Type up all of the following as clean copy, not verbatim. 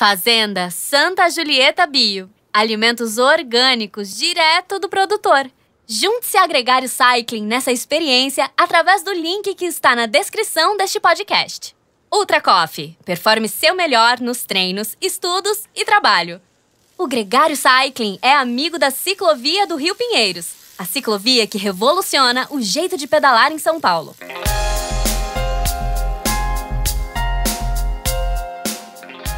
Fazenda Santa Julieta Bio. Alimentos orgânicos direto do produtor. Junte-se a Gregário Cycling nessa experiência através do link que está na descrição deste podcast. Ultra Coffee. Performe seu melhor nos treinos, estudos e trabalho. O Gregário Cycling é amigo da Ciclovia do Rio Pinheiros. A ciclovia que revoluciona o jeito de pedalar em São Paulo.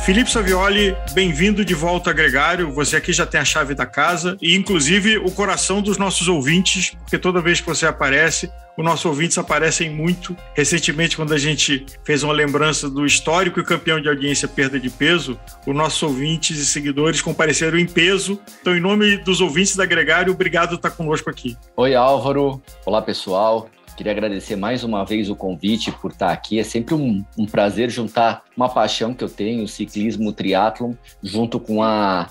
Felipe Savioli, bem-vindo de volta a Gregário. Você aqui já tem a chave da casa e, inclusive, o coração dos nossos ouvintes, porque toda vez que você aparece, os nossos ouvintes aparecem muito. Recentemente, quando a gente fez uma lembrança do histórico e campeão de audiência perda de peso, os nossos ouvintes e seguidores compareceram em peso. Então, em nome dos ouvintes da Gregário, obrigado por estar conosco aqui. Oi, Álvaro. Olá, pessoal. Queria agradecer mais uma vez o convite por estar aqui. É sempre um prazer juntar uma paixão que eu tenho, o ciclismo, o triatlon, junto com a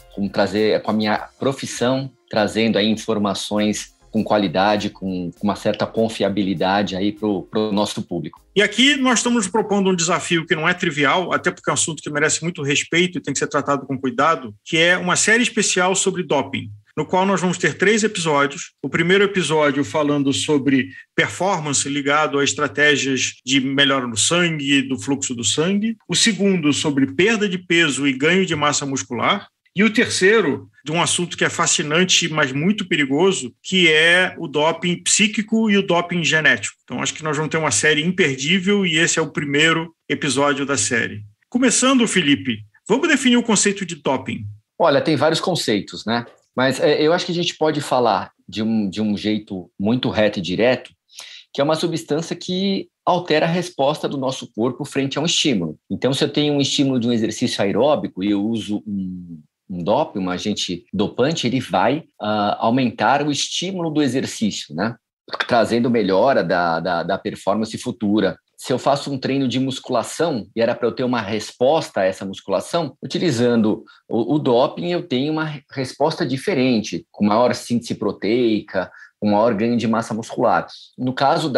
minha profissão, trazendo aí informações com qualidade, com uma certa confiabilidade aí para o nosso público. E aqui nós estamos propondo um desafio que não é trivial, até porque é um assunto que merece muito respeito e tem que ser tratado com cuidado, que é uma série especial sobre doping, no qual nós vamos ter 3 episódios. O primeiro episódio falando sobre performance ligado a estratégias de melhora no sangue, do fluxo do sangue. O segundo sobre perda de peso e ganho de massa muscular. E o terceiro, de um assunto que é fascinante, mas muito perigoso, que é o doping psíquico e o doping genético. Então, acho que nós vamos ter uma série imperdível e esse é o primeiro episódio da série. Começando, Felipe, vamos definir o conceito de doping. Olha, tem vários conceitos, né? Mas eu acho que a gente pode falar de um jeito muito reto e direto, que é uma substância que altera a resposta do nosso corpo frente a um estímulo. Então, se eu tenho um estímulo de um exercício aeróbico e eu uso um doping, um agente dopante, ele vai aumentar o estímulo do exercício, né? Trazendo melhora da performance futura. Se eu faço um treino de musculação e era para eu ter uma resposta a essa musculação, utilizando o doping eu tenho uma resposta diferente, com maior síntese proteica, com maior ganho de massa muscular. No caso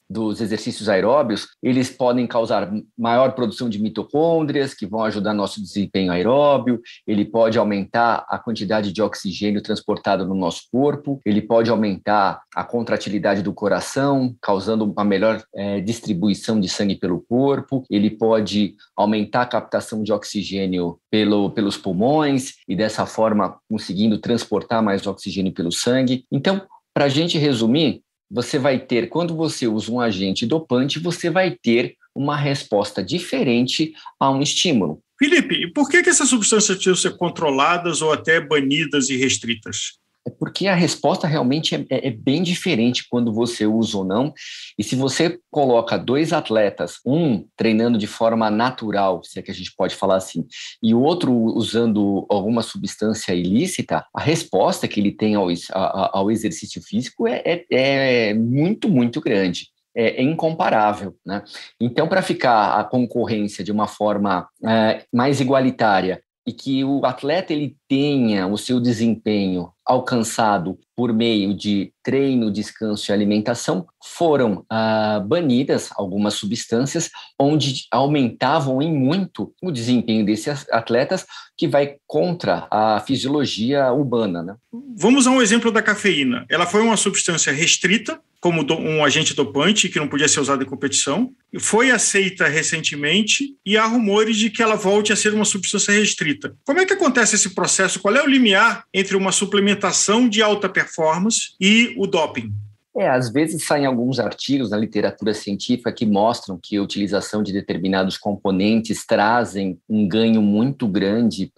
dos exercícios aeróbios, eles podem causar maior produção de mitocôndrias, que vão ajudar nosso desempenho aeróbio, ele pode aumentar a quantidade de oxigênio transportado no nosso corpo, ele pode aumentar a contratilidade do coração, causando uma melhor distribuição de sangue pelo corpo, ele pode aumentar a captação de oxigênio pelos pulmões e dessa forma conseguindo transportar mais oxigênio pelo sangue. Então, para a gente resumir, você vai ter, quando você usa um agente dopante, você vai ter uma resposta diferente a um estímulo. Felipe, e por que essas substâncias precisam ser controladas ou até banidas e restritas? É porque a resposta realmente é bem diferente quando você usa ou não. E se você coloca 2 atletas, um treinando de forma natural, se é que a gente pode falar assim, e o outro usando alguma substância ilícita, a resposta que ele tem ao exercício físico é muito, muito grande. É incomparável, né? Então, para ficar a concorrência de uma forma mais igualitária e que o atleta ele tenha o seu desempenho alcançado por meio de treino, descanso e alimentação, foram banidas algumas substâncias onde aumentavam em muito o desempenho desses atletas, que vai contra a fisiologia humana, né? Vamos a um exemplo da cafeína. Ela foi uma substância restrita, como um agente dopante, que não podia ser usado em competição, foi aceita recentemente e há rumores de que ela volte a ser uma substância restrita. Como é que acontece esse processo? Qual é o limiar entre uma suplementação de alta performance e o doping? Às vezes saem alguns artigos na literatura científica que mostram que a utilização de determinados componentes trazem um ganho muito grande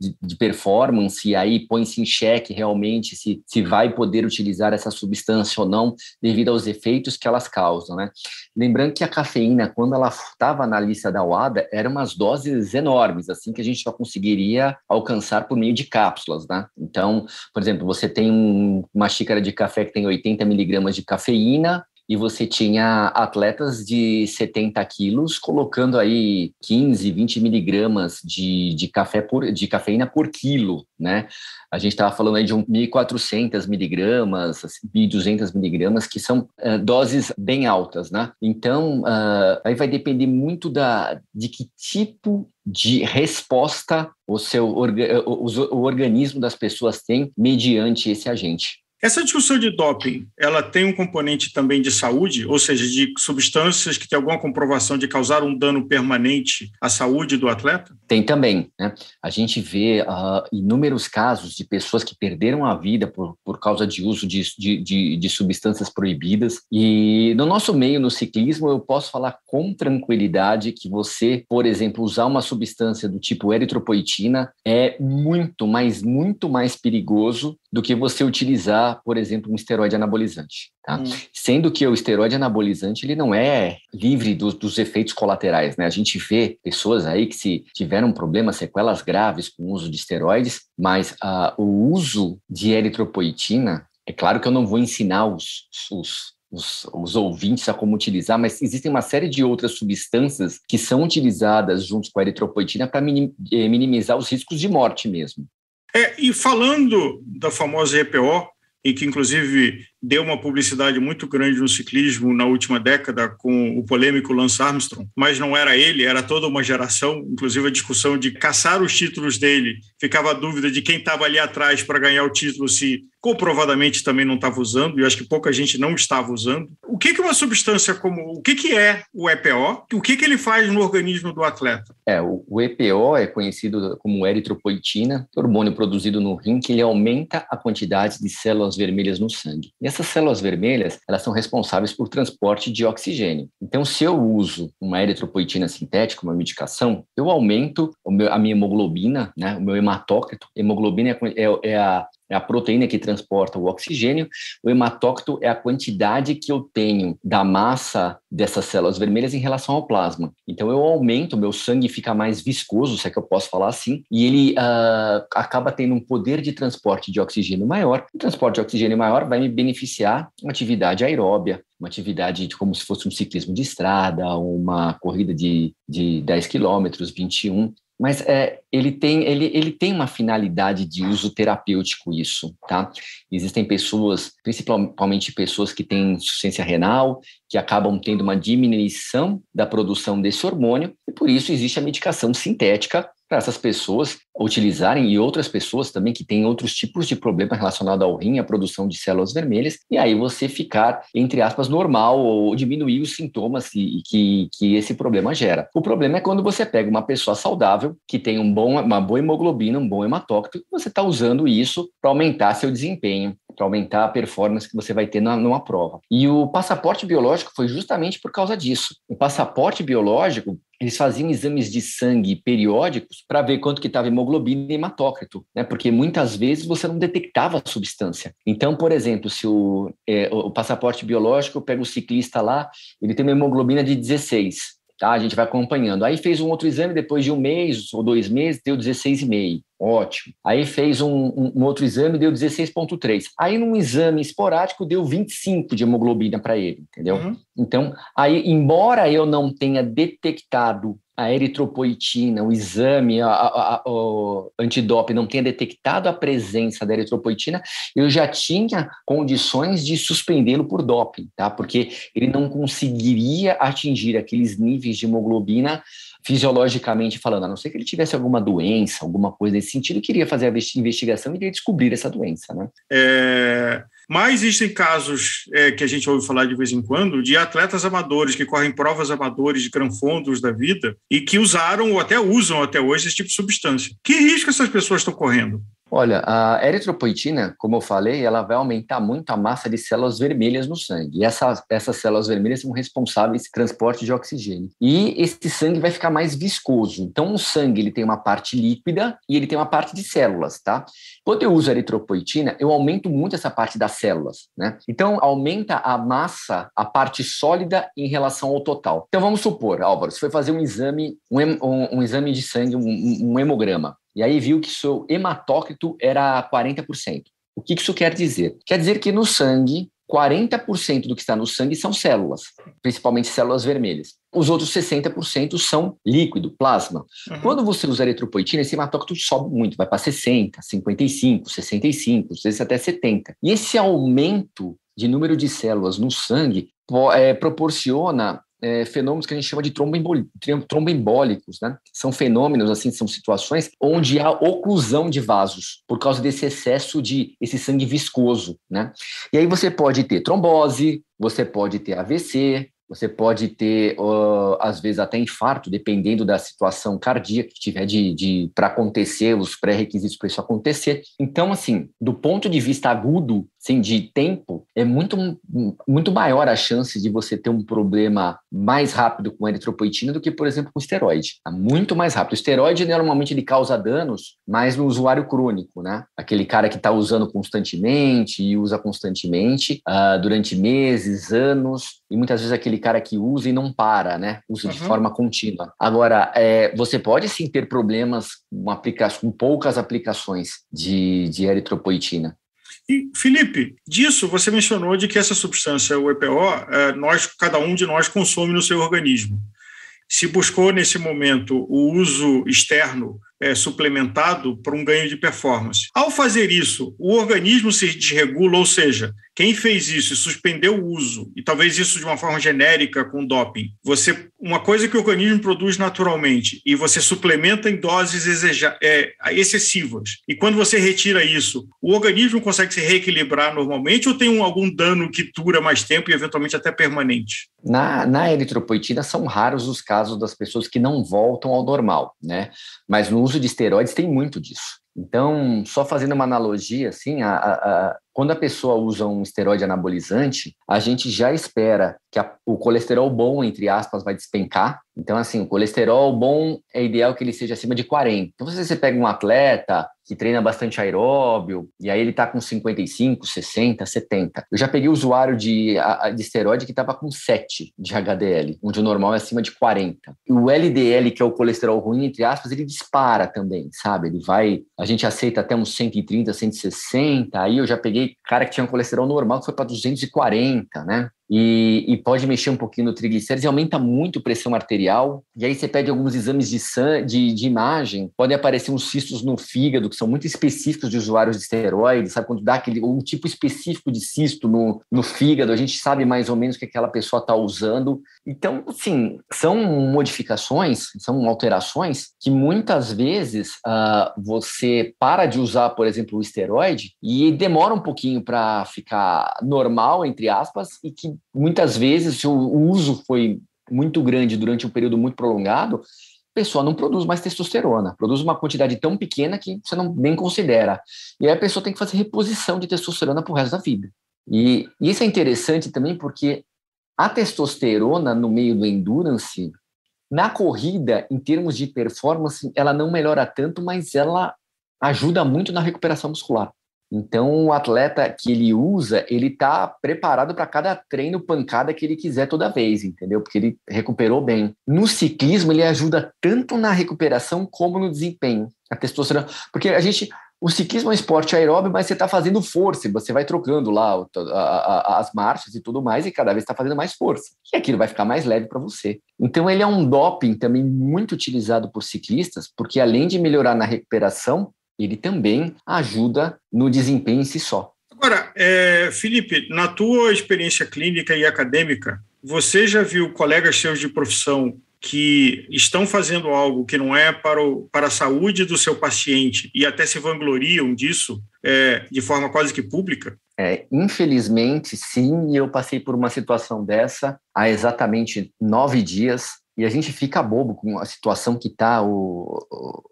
de performance, e aí põe-se em xeque realmente se vai poder utilizar essa substância ou não devido aos efeitos que elas causam, né? Lembrando que a cafeína, quando ela estava na lista da UADA, eram umas doses enormes, assim, que a gente só conseguiria alcançar por meio de cápsulas, né? Então, por exemplo, você tem uma xícara de café que tem 80 miligramas de cafeína e você tinha atletas de 70 quilos colocando aí 15, 20 miligramas de cafeína por quilo, né? A gente estava falando aí de 1.400 miligramas, 1.200 miligramas, que são doses bem altas, né? Então, aí vai depender muito de que tipo de resposta o organismo das pessoas tem mediante esse agente. Essa discussão de doping, ela tem um componente também de saúde, ou seja, de substâncias que têm alguma comprovação de causar um dano permanente à saúde do atleta? Tem também, né? A gente vê inúmeros casos de pessoas que perderam a vida por causa de uso de substâncias proibidas. E no nosso meio, no ciclismo, eu posso falar com tranquilidade que você, por exemplo, usar uma substância do tipo eritropoetina é muito mais perigoso do que você utilizar, por exemplo, um esteroide anabolizante. Tá? Sendo que o esteroide anabolizante ele não é livre dos efeitos colaterais, né? A gente vê pessoas aí que se tiveram problemas, sequelas graves com o uso de esteroides, mas o uso de eritropoetina, é claro que eu não vou ensinar os ouvintes a como utilizar, mas existem uma série de outras substâncias que são utilizadas junto com a eritropoetina para minimizar os riscos de morte mesmo. E falando da famosa EPO, e que inclusive deu uma publicidade muito grande no ciclismo na última década com o polêmico Lance Armstrong, mas não era ele, era toda uma geração, inclusive a discussão de caçar os títulos dele, ficava a dúvida de quem estava ali atrás para ganhar o título se comprovadamente também não estava usando, e eu acho que pouca gente não estava usando. O que uma substância o que é o EPO? O que ele faz no organismo do atleta? O EPO é conhecido como eritropoetina, hormônio produzido no rim, que ele aumenta a quantidade de células vermelhas no sangue. E essas células vermelhas, elas são responsáveis por transporte de oxigênio. Então, se eu uso uma eritropoetina sintética, uma medicação, eu aumento a minha hemoglobina, né, o meu hematócrito. Hemoglobina é a proteína que transporta o oxigênio, o hematócrito é a quantidade que eu tenho da massa dessas células vermelhas em relação ao plasma. Então, eu aumento, meu sangue fica mais viscoso, se é que eu posso falar assim, e ele acaba tendo um poder de transporte de oxigênio maior. O transporte de oxigênio maior vai me beneficiar uma atividade aeróbia, uma atividade como se fosse um ciclismo de estrada, uma corrida de 10 quilômetros, 21. Mas ele tem uma finalidade de uso terapêutico isso, tá? Existem pessoas, principalmente pessoas que têm insuficiência renal, que acabam tendo uma diminuição da produção desse hormônio, e por isso existe a medicação sintética para essas pessoas utilizarem, e outras pessoas também que têm outros tipos de problema relacionado ao rim, a produção de células vermelhas, e aí você ficar, entre aspas, normal ou diminuir os sintomas que esse problema gera. O problema é quando você pega uma pessoa saudável, que tem uma boa hemoglobina, um bom hematócrito, e você está usando isso para aumentar seu desempenho, para aumentar a performance que você vai ter numa prova. E o passaporte biológico foi justamente por causa disso. O passaporte biológico, eles faziam exames de sangue periódicos para ver quanto que estava hemoglobina e hematócrito, né? Porque muitas vezes você não detectava a substância. Então, por exemplo, se o passaporte biológico, eu pego o ciclista lá, ele tem uma hemoglobina de 16, tá? A gente vai acompanhando. Aí fez um outro exame depois de 1 mês ou 2 meses, deu 16,5. Ótimo. Aí fez um outro exame, deu 16,3. Aí num exame esporádico deu 25 de hemoglobina para ele, entendeu? Uhum. Então, aí, embora eu não tenha detectado a eritropoetina, o exame, o antidoping não tenha detectado a presença da eritropoetina, eu já tinha condições de suspendê-lo por doping, tá? Porque ele não conseguiria atingir aqueles níveis de hemoglobina fisiologicamente falando, a não ser que ele tivesse alguma doença, alguma coisa nesse sentido, queria fazer a investigação e iria descobrir essa doença, né? Mas existem casos que a gente ouve falar de vez em quando de atletas amadores que correm provas amadores de granfondos da vida e que usaram ou até usam até hoje esse tipo de substância. Que risco essas pessoas estão correndo? Olha, a eritropoetina, como eu falei, ela vai aumentar muito a massa de células vermelhas no sangue. E essas células vermelhas são responsáveis pelo transporte de oxigênio. E esse sangue vai ficar mais viscoso. Então, o sangue ele tem uma parte líquida e ele tem uma parte de células, tá? Quando eu uso a eritropoetina, eu aumento muito essa parte das células, né? Então, aumenta a massa, a parte sólida em relação ao total. Então, vamos supor, Álvaro, você foi fazer um exame, um exame de sangue, um hemograma. E aí viu que seu hematócrito era 40%. O que isso quer dizer? Quer dizer que no sangue 40% do que está no sangue são células, principalmente células vermelhas. Os outros 60% são líquido, plasma. Quando você usa eritropoetina, esse hematócrito sobe muito, vai para 60, 55, 65, às vezes até 70. E esse aumento de número de células no sangue proporciona fenômenos que a gente chama de tromboembólicos, né? São fenômenos, assim, são situações onde há oclusão de vasos por causa desse excesso de esse sangue viscoso, né? E aí você pode ter trombose, você pode ter AVC, você pode ter, às vezes, até infarto, dependendo da situação cardíaca que tiver para acontecer, os pré-requisitos para isso acontecer. Então, assim, do ponto de vista agudo, assim, de tempo, é muito, muito maior a chance de você ter um problema mais rápido com a eritropoetina do que, por exemplo, com o esteroide. É muito mais rápido. O esteroide, normalmente, ele causa danos mais no usuário crônico, né? Aquele cara que está usando constantemente e usa constantemente durante meses, anos, e muitas vezes aquele cara que usa e não para, né? Usa de forma contínua. Agora, você pode sim ter problemas com poucas aplicações de eritropoetina. E, Felipe, disso você mencionou de que essa substância, o EPO, cada um de nós consome no seu organismo. Se buscou, nesse momento, o uso externo suplementado para um ganho de performance. Ao fazer isso, o organismo se desregula, ou seja, quem fez isso e suspendeu o uso, e talvez isso de uma forma genérica com doping, uma coisa que o organismo produz naturalmente e você suplementa em doses excessivas, e quando você retira isso, o organismo consegue se reequilibrar normalmente ou tem algum dano que dura mais tempo e eventualmente até permanente? Na eritropoetina são raros os casos das pessoas que não voltam ao normal, né? Mas no uso de esteroides tem muito disso. Então, só fazendo uma analogia, assim, quando a pessoa usa um esteroide anabolizante, a gente já espera que o colesterol bom, entre aspas, vai despencar. Então, assim, o colesterol bom é ideal que ele seja acima de 40. Então, se você pega um atleta que treina bastante aeróbio, e aí ele está com 55, 60, 70. Eu já peguei usuário de esteroide que estava com 7 de HDL, onde o normal é acima de 40. E o LDL, que é o colesterol ruim, entre aspas, ele dispara também, sabe? A gente aceita até uns 130, 160, aí eu já peguei cara que tinha um colesterol normal que foi para 240, né? E pode mexer um pouquinho no triglicérides e aumenta muito a pressão arterial. E aí você pede alguns exames de imagem, podem aparecer uns cistos no fígado, que são muito específicos de usuários de esteroides, sabe? Quando dá um tipo específico de cisto no fígado, a gente sabe mais ou menos o que aquela pessoa está usando. Então, assim, são modificações, são alterações que muitas vezes você para de usar, por exemplo, o esteroide e demora um pouquinho para ficar normal, entre aspas, e que muitas vezes, se o uso foi muito grande durante um período muito prolongado, a pessoa não produz mais testosterona, produz uma quantidade tão pequena que você nem considera. E aí a pessoa tem que fazer reposição de testosterona pro resto da vida. E isso é interessante também porque a testosterona no meio do endurance, na corrida, em termos de performance, ela não melhora tanto, mas ela ajuda muito na recuperação muscular. Então, o atleta que ele usa, ele está preparado para cada treino pancada que ele quiser toda vez, entendeu? Porque ele recuperou bem. No ciclismo, ele ajuda tanto na recuperação como no desempenho. A testosterona... Porque o ciclismo é um esporte aeróbio, mas você está fazendo força, você vai trocando lá as marchas e tudo mais, e cada vez está fazendo mais força. E aquilo vai ficar mais leve para você. Então, ele é um doping também muito utilizado por ciclistas, porque além de melhorar na recuperação, ele também ajuda no desempenho em si só. Agora, Felipe, na tua experiência clínica e acadêmica, você já viu colegas seus de profissão que estão fazendo algo que não é para a saúde do seu paciente e até se vangloriam disso de forma quase que pública? Infelizmente, sim, e eu passei por uma situação dessa há exatamente 9 dias. E a gente fica bobo com a situação que está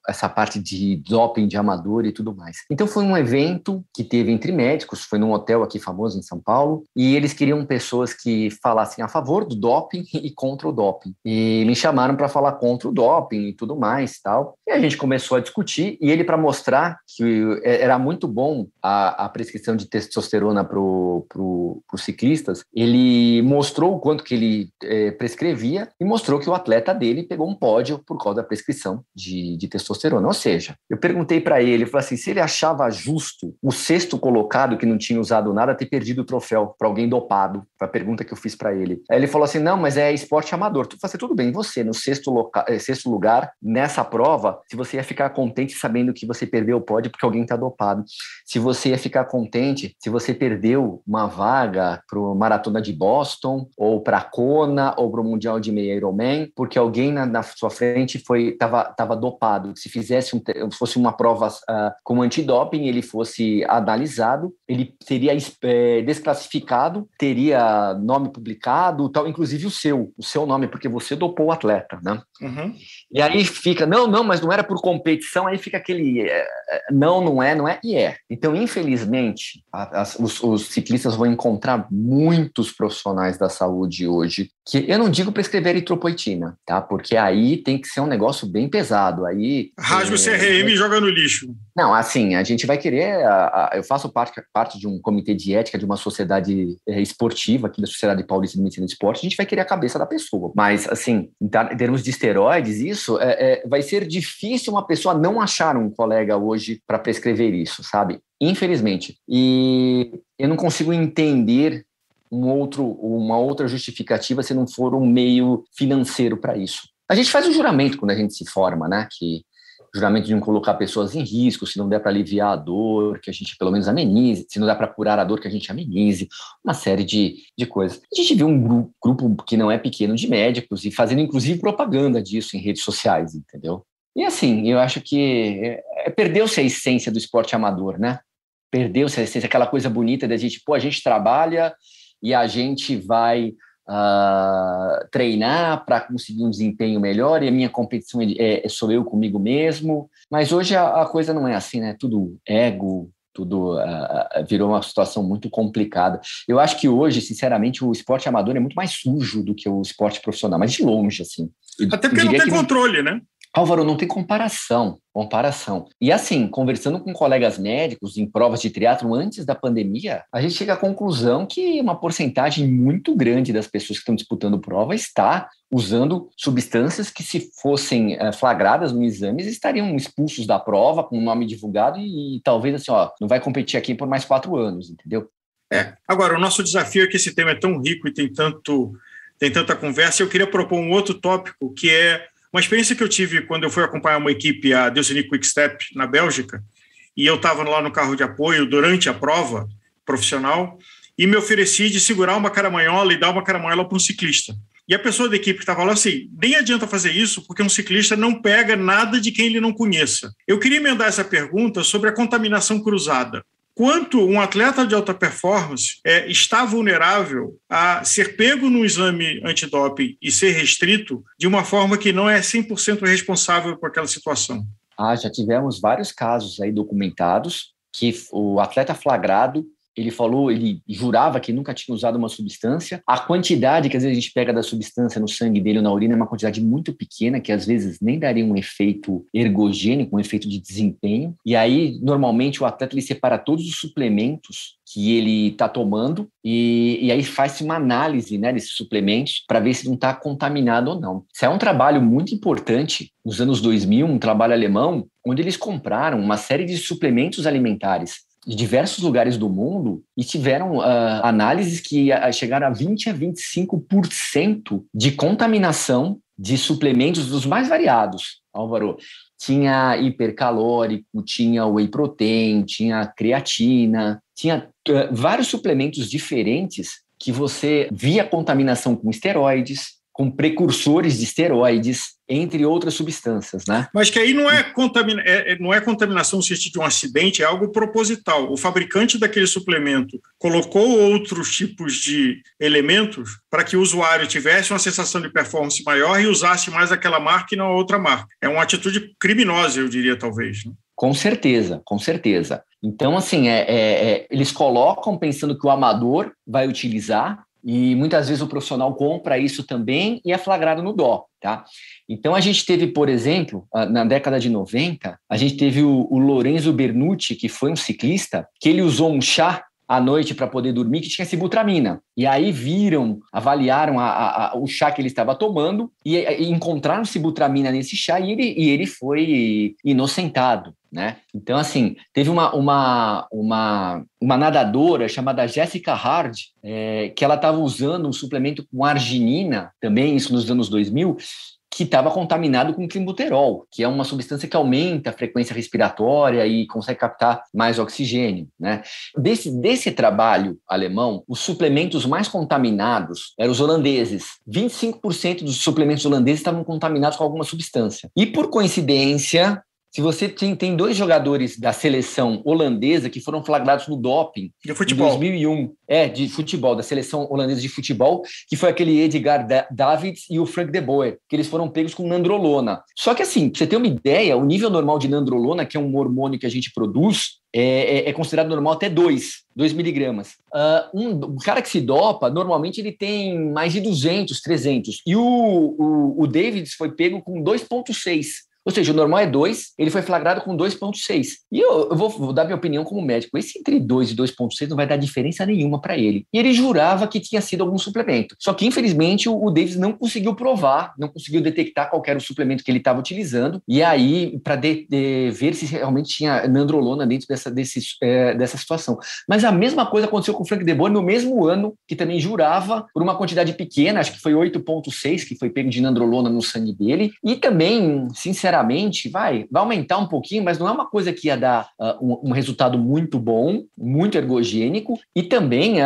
essa parte de doping de amador e tudo mais. Então foi um evento que teve entre médicos, foi num hotel aqui famoso em São Paulo, e eles queriam pessoas que falassem a favor do doping e contra o doping. E me chamaram para falar contra o doping e tudo mais, tal. E a gente começou a discutir, e ele, para mostrar que era muito bom a prescrição de testosterona para os ciclistas, ele mostrou o quanto que ele prescrevia e mostrou que o atleta dele pegou um pódio por causa da prescrição de testosterona. Ou seja, eu perguntei para ele, falei assim, se ele achava justo o sexto colocado, que não tinha usado nada, ter perdido o troféu para alguém dopado. Foi a pergunta que eu fiz para ele. Aí ele falou assim, não, mas é esporte amador. Tu falei assim, tudo bem, você no sexto lugar, nessa prova, se você ia ficar contente sabendo que você perdeu o pódio porque alguém está dopado. Se você ia ficar contente se você perdeu uma vaga para o Maratona de Boston, ou para a Kona, ou para o Mundial de Meia Ironman, porque alguém na sua frente estava dopado. Se fosse uma prova com antidoping, ele fosse analisado, ele seria desclassificado, teria nome publicado, tal, inclusive o seu nome, porque você dopou o atleta, né? Uhum. E aí fica, não, mas não era por competição, aí fica aquele, não é, e é. Então, infelizmente, os ciclistas vão encontrar muitos profissionais da saúde hoje, que eu não digo prescrever eritropoetina, tá? Porque aí tem que ser um negócio bem pesado. Aí rasga o CRM e joga no lixo. Não, assim, a gente vai querer... eu faço parte de um comitê de ética de uma sociedade esportiva, aqui da Sociedade Paulista de Medicina do Esporte, a gente vai querer a cabeça da pessoa. Mas, assim, em termos de esteroides, isso vai ser difícil uma pessoa não achar um colega hoje para prescrever isso, sabe? Infelizmente. E eu não consigo entender uma outra justificativa se não for um meio financeiro para isso. A gente faz o juramento quando a gente se forma, né? Que juramento de não colocar pessoas em risco, se não der para aliviar a dor, que a gente pelo menos amenize, se não dá para curar a dor, que a gente amenize, uma série de coisas. A gente viu um grupo que não é pequeno de médicos e fazendo inclusive propaganda disso em redes sociais, entendeu? E assim, eu acho que perdeu-se a essência do esporte amador, né? Perdeu-se a essência, aquela coisa bonita da gente, a gente trabalha e a gente vai treinar para conseguir um desempenho melhor e a minha competição sou eu comigo mesmo. Mas hoje a coisa não é assim, né? Tudo ego, tudo virou uma situação muito complicada. Eu acho que hoje, sinceramente, o esporte amador é muito mais sujo do que o esporte profissional, mas de longe, assim. Até porque não tem controle, né? Álvaro, não tem comparação. E assim, conversando com colegas médicos em provas de triatlon antes da pandemia, a gente chega à conclusão que uma porcentagem muito grande das pessoas que estão disputando prova está usando substâncias que, se fossem flagradas no exame, estariam expulsos da prova com o nome divulgado e talvez assim, não vai competir aqui por mais 4 anos, entendeu? Agora, o nosso desafio é que esse tema é tão rico e tem tanta conversa. Eu queria propor um outro tópico, que é uma experiência que eu tive quando eu fui acompanhar uma equipe, a Deusenic Quickstep, na Bélgica, e eu estava lá no carro de apoio durante a prova profissional e me ofereci de segurar uma caramanhola e dar uma caramanhola para um ciclista. E a pessoa da equipe que estava lá, assim, nem adianta fazer isso, porque um ciclista não pega nada de quem ele não conheça. Eu queria emendar essa pergunta sobre a contaminação cruzada. Quanto um atleta de alta performance está vulnerável a ser pego no exame antidoping e ser restrito de uma forma que não é 100% responsável por aquela situação? Já tivemos vários casos aí documentados que o atleta flagrado, ele jurava que nunca tinha usado uma substância. A quantidade que às vezes a gente pega da substância no sangue dele ou na urina é uma quantidade muito pequena, que às vezes nem daria um efeito ergogênico, um efeito de desempenho. E aí, normalmente, o atleta ele separa todos os suplementos que ele está tomando e aí faz-se uma análise, né, desses suplementos para ver se não está contaminado ou não. Isso é um trabalho muito importante nos anos 2000, um trabalho alemão, onde eles compraram uma série de suplementos alimentares de diversos lugares do mundo e tiveram análises que chegaram a 20% a 25% de contaminação de suplementos dos mais variados, Álvaro. Tinha hipercalórico, tinha whey protein, tinha creatina, tinha vários suplementos diferentes que você via contaminação com esteroides, com precursores de esteroides, entre outras substâncias, né? Mas que aí não é contaminação no sentido de um acidente, é algo proposital. O fabricante daquele suplemento colocou outros tipos de elementos para que o usuário tivesse uma sensação de performance maior e usasse mais aquela marca e não a outra marca. É uma atitude criminosa, eu diria, talvez, né? Com certeza. Então, assim, eles colocam pensando que o amador vai utilizar, e muitas vezes o profissional compra isso também e é flagrado no DO, tá? Então a gente teve, por exemplo, na década de 90, a gente teve o Lorenzo Bernucci, que foi um ciclista, que ele usou um chá à noite para poder dormir que tinha sibutramina. E aí avaliaram o chá que ele estava tomando e encontraram sibutramina nesse chá e ele foi inocentado, né? Então, assim, teve uma nadadora chamada Jessica Hard, que ela estava usando um suplemento com arginina, também isso nos anos 2000, que estava contaminado com clenbuterol, que é uma substância que aumenta a frequência respiratória e consegue captar mais oxigênio, né? Desse trabalho alemão, os suplementos mais contaminados eram os holandeses. 25% dos suplementos holandeses estavam contaminados com alguma substância. E, por coincidência, se você tem 2 jogadores da seleção holandesa que foram flagrados no doping de futebol. Em 2001, de futebol, da seleção holandesa de futebol, que foi aquele Edgar Davids e o Frank de Boer, que eles foram pegos com nandrolona. Só que assim, pra você ter uma ideia, o nível normal de nandrolona, que é um hormônio que a gente produz, é considerado normal até 2 miligramas. Um cara que se dopa, normalmente ele tem mais de 200, 300. E o Davids foi pego com 2,6. Ou seja, o normal é 2, ele foi flagrado com 2,6. E eu vou dar minha opinião como médico. Esse entre 2 e 2,6 não vai dar diferença nenhuma para ele. E ele jurava que tinha sido algum suplemento. Só que, infelizmente, o Davis não conseguiu provar, não conseguiu detectar qual era o suplemento que ele estava utilizando. E aí, para ver se realmente tinha nandrolona dentro dessa situação. Mas a mesma coisa aconteceu com o Frank de Boer no mesmo ano, que também jurava por uma quantidade pequena, acho que foi 8,6, que foi pego de nandrolona no sangue dele. E também, sinceramente, vai aumentar um pouquinho, mas não é uma coisa que ia dar um resultado muito bom, muito ergogênico, e também,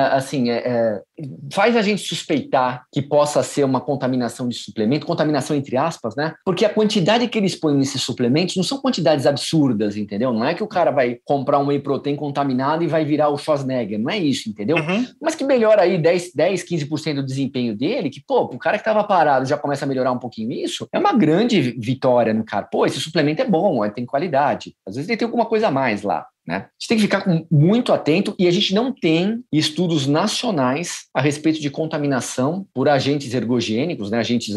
faz a gente suspeitar que possa ser uma contaminação de suplemento, contaminação entre aspas, né? Porque a quantidade que eles põem nesses suplementos não são quantidades absurdas, entendeu? Não é que o cara vai comprar um whey protein contaminado e vai virar o Schwarzenegger, não é isso, entendeu? Uhum. Mas que melhora aí 15% do desempenho dele, que, o cara que estava parado já começa a melhorar um pouquinho isso, é uma grande vitória no cara. Esse suplemento é bom, ele tem qualidade. Às vezes ele tem alguma coisa a mais lá, né? A gente tem que ficar muito atento e a gente não tem estudos nacionais a respeito de contaminação por agentes ergogênicos, né, agentes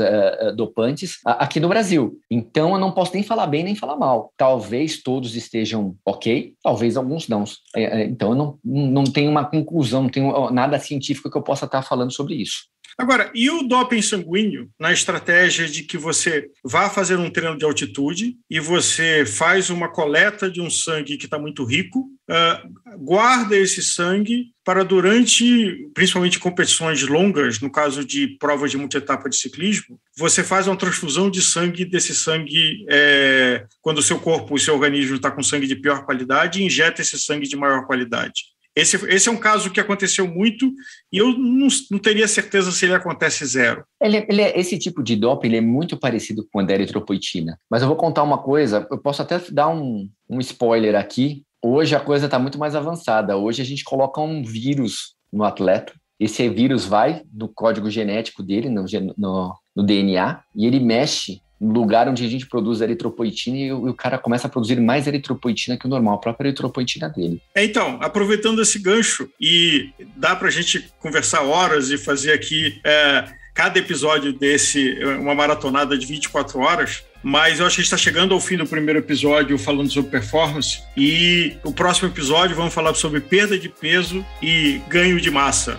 dopantes, aqui no Brasil. Então, eu não posso nem falar bem nem falar mal. Talvez todos estejam ok, talvez alguns não. Então, eu não tenho uma conclusão, não tenho nada científico que eu possa estar falando sobre isso. Agora, e o doping sanguíneo na estratégia de que você vá fazer um treino de altitude e você faz uma coleta de um sangue que está muito rico, guarda esse sangue para durante, principalmente competições longas, no caso de provas de multietapa de ciclismo, você faz uma transfusão de sangue desse sangue quando o seu corpo, o seu organismo está com sangue de pior qualidade e injeta esse sangue de maior qualidade. Esse é um caso que aconteceu muito e eu não teria certeza se ele acontece zero. Esse tipo de doping ele é muito parecido com a da eritropoetina. Mas eu vou contar uma coisa, eu posso até dar um spoiler aqui. Hoje a coisa está muito mais avançada. Hoje a gente coloca um vírus no atleta. Esse vírus vai do código genético dele, no DNA, e ele mexe no lugar onde a gente produz a eritropoetina e o cara começa a produzir mais eritropoetina que o normal, a própria eritropoetina dele. Então, aproveitando esse gancho, e dá para a gente conversar horas e fazer aqui cada episódio desse, uma maratonada de 24 horas, mas eu acho que a gente está chegando ao fim do primeiro episódio falando sobre performance, e o próximo episódio vamos falar sobre perda de peso e ganho de massa.